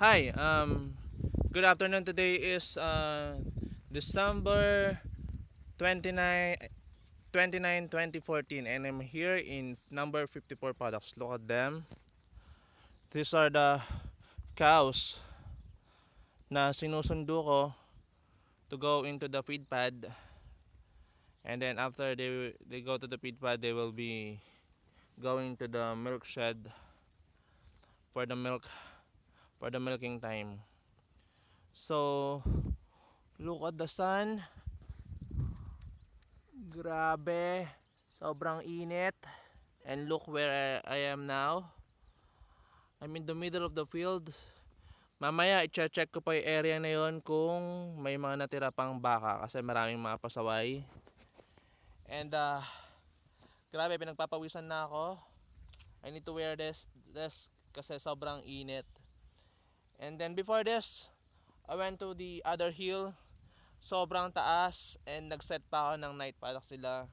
Hi, good afternoon. Today is December 29, 2014, and I'm here in number 54 paddocks. Look at them. These are the cows na sinusundo ko to go into the feed pad, and then after they go to the feed pad, they will be going to the milk shed for the milking time. So look at the sun. Grabe, sobrang init. And look where I am now. I'm in the middle of the field. Mamaya i-check ko pa yung area na yon kung may mga natira pang baka kasi maraming mga pasaway. And grabe, pinagpapawisan na ako. I need to wear this kasi sobrang init. And then before this, I went to the other hill. Sobrang taas and nag-set pa ako ng night paddock sila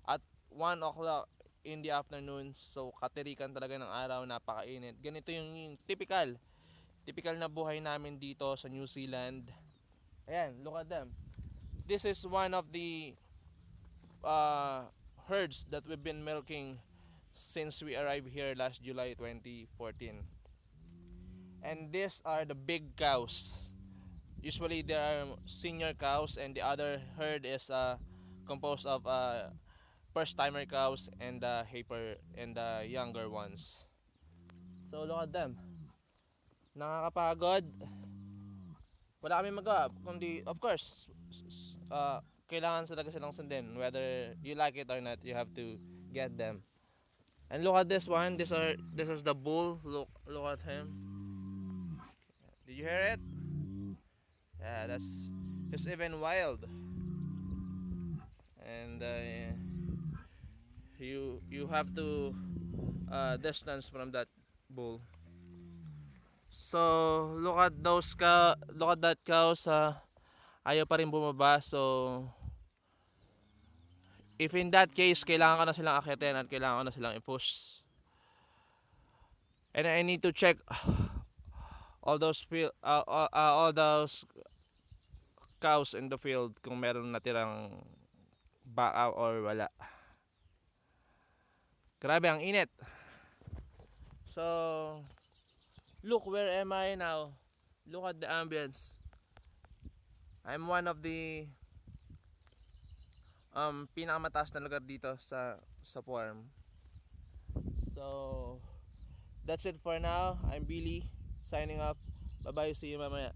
at 1 o'clock in the afternoon. So katirikan talaga ng araw, napakainit. Ganito yung typical na buhay namin dito sa New Zealand. Ayan, look at them. This is one of the herds that we've been milking since we arrived here last July 2014. And these are the big cows. Usually there are senior cows and the other herd is composed of first timer cows and heifer and the younger ones. So look at them. Nakakapagod. Wala kami magawa kundi of course kailangan talaga silang sundin whether you like it or not. You have to get them. And look at this one. This is the bull. Look at him. Did you hear it? Yeah, it's even wild. And you have to distance from that bull. So look at that cows. Ayaw pa rin bumaba. So if in that case kailangan ko na silang akitin at kailangan ko na silang i-push. And I need to check all those cows in the field kung meron natirang baka or wala. Grabe ang init. So look, where am I now? Look at the ambience. I'm one of the pinakamataas na lugar dito sa farm. So that's it for now. I'm Billy signing off. Bye bye, see you mamaya.